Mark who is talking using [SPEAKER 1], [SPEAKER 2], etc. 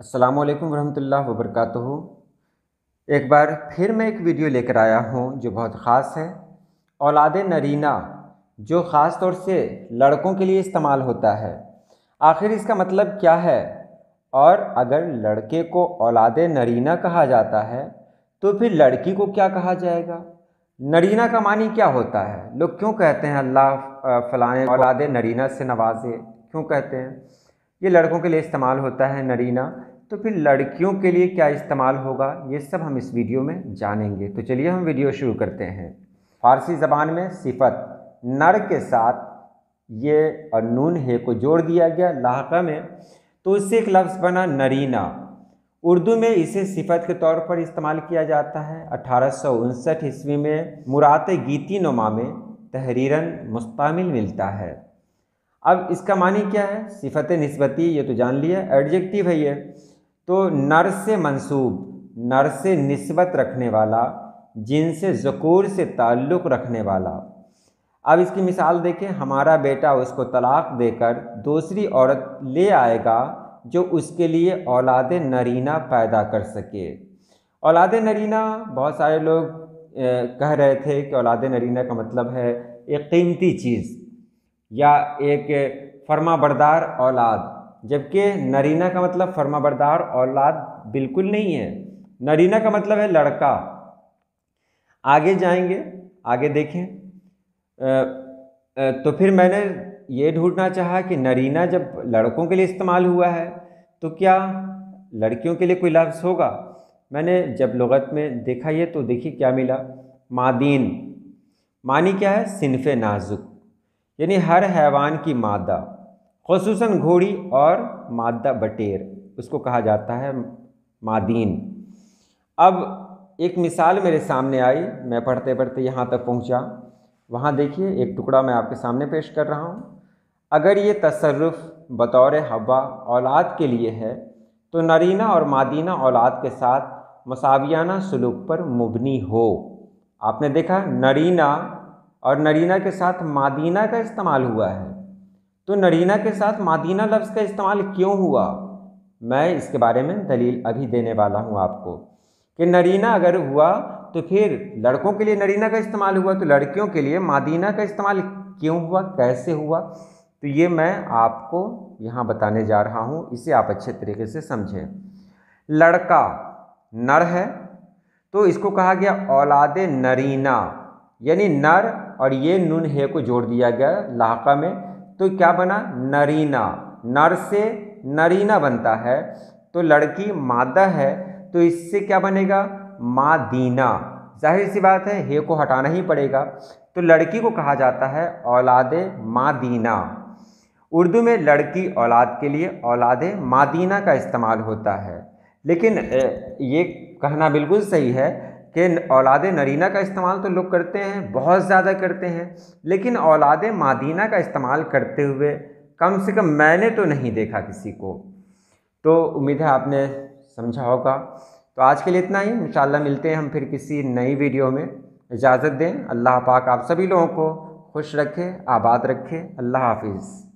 [SPEAKER 1] अस्सलामुअलैकुम वरहमतुल्लाह वबरकातुहू। एक बार फिर मैं एक वीडियो लेकर आया हूँ जो बहुत ख़ास है। औलाद नरीना जो ख़ास तौर से लड़कों के लिए इस्तेमाल होता है, आखिर इसका मतलब क्या है? और अगर लड़के को औलाद नरीना कहा जाता है तो फिर लड़की को क्या कहा जाएगा? नरीना का मानी क्या होता है? लोग क्यों कहते हैं अल्लाह फ़लाने औलाद नरीना से नवाजे, क्यों कहते हैं? ये लड़कों के लिए इस्तेमाल होता है नरीना, तो फिर लड़कियों के लिए क्या इस्तेमाल होगा, ये सब हम इस वीडियो में जानेंगे। तो चलिए हम वीडियो शुरू करते हैं। फ़ारसी ज़बान में सिफत नर के साथ ये और नून है को जोड़ दिया गया लाहका में, तो इससे एक लफ्ज़ बना नरीना। उर्दू में इसे सिफत के तौर पर इस्तेमाल किया जाता है। 1859 ईस्वी में मुरात गीती नुमा में तहरीरन मुस्तमिल मिलता है। अब इसका मानी क्या है? सिफत निस्बती, ये तो जान लिया, एडजेक्टिव है ये। तो नर से मंसूब, नर से निस्बत रखने वाला, जिनसे ज़कूर से ताल्लुक़ रखने वाला। अब इसकी मिसाल देखें, हमारा बेटा उसको तलाक़ देकर दूसरी औरत ले आएगा जो उसके लिए औलाद नरीना पैदा कर सके। औलाद नरीना, बहुत सारे लोग कह रहे थे कि औलाद नरीना का मतलब है एक कीमती चीज़ या एक फर्माबरदार औलाद, जबकि नरीना का मतलब फर्माबरदार औलाद बिल्कुल नहीं है। नरीना का मतलब है लड़का। आगे जाएंगे, आगे देखें। तो फिर मैंने ये ढूंढना चाहा कि नरीना जब लड़कों के लिए इस्तेमाल हुआ है तो क्या लड़कियों के लिए कोई लफ्ज़ होगा? मैंने जब लुगत में देखा ये, तो देखिए क्या मिला। मादीन मानी क्या है? सिनफ़े नाजुक, यानी हर हैवान की मादा, ख़ुसूसन घोड़ी और मादा बटेर, उसको कहा जाता है मादीन। अब एक मिसाल मेरे सामने आई, मैं पढ़ते पढ़ते यहाँ तक पहुँचा। वहाँ देखिए एक टुकड़ा मैं आपके सामने पेश कर रहा हूँ। अगर ये तसर्रुफ़ बतौर हवा औलाद के लिए है तो नरीना और मादीना औलाद के साथ मसावियाना सलूक पर मुबनी हो। आपने देखा नरीना और नरीना के साथ मादीना का इस्तेमाल हुआ है, तो नरीना के साथ मादीना लफ्ज़ का इस्तेमाल क्यों हुआ? मैं इसके बारे में दलील अभी देने वाला हूँ आपको कि नरीना अगर हुआ तो फिर लड़कों के लिए नरीना का इस्तेमाल हुआ, तो लड़कियों के लिए मादीना का इस्तेमाल क्यों हुआ, कैसे हुआ? तो ये मैं आपको यहाँ बताने जा रहा हूँ, इसे आप अच्छे तरीके से समझें। लड़का नर है तो इसको कहा गया औलाद नरीना, यानी नर, और ये नून है को जोड़ दिया गया लाहका में, तो क्या बना? नरीना। नर से नरीना बनता है, तो लड़की मादा है तो इससे क्या बनेगा? मादीना। जाहिर सी बात है, हे को हटाना ही पड़ेगा, तो लड़की को कहा जाता है औलाद मादीना। उर्दू में लड़की औलाद के लिए औलाद मादीना का इस्तेमाल होता है, लेकिन ये कहना बिल्कुल सही है कि औलाद नरीना का इस्तेमाल तो लोग करते हैं, बहुत ज़्यादा करते हैं, लेकिन औलाद मादीना का इस्तेमाल करते हुए कम से कम मैंने तो नहीं देखा किसी को। तो उम्मीद है आपने समझा होगा। तो आज के लिए इतना ही, इंशाअल्लाह मिलते हैं हम फिर किसी नई वीडियो में। इजाज़त दें। अल्लाह पाक आप सभी लोगों को खुश रखे, आबाद रखे। अल्लाह हाफिज़।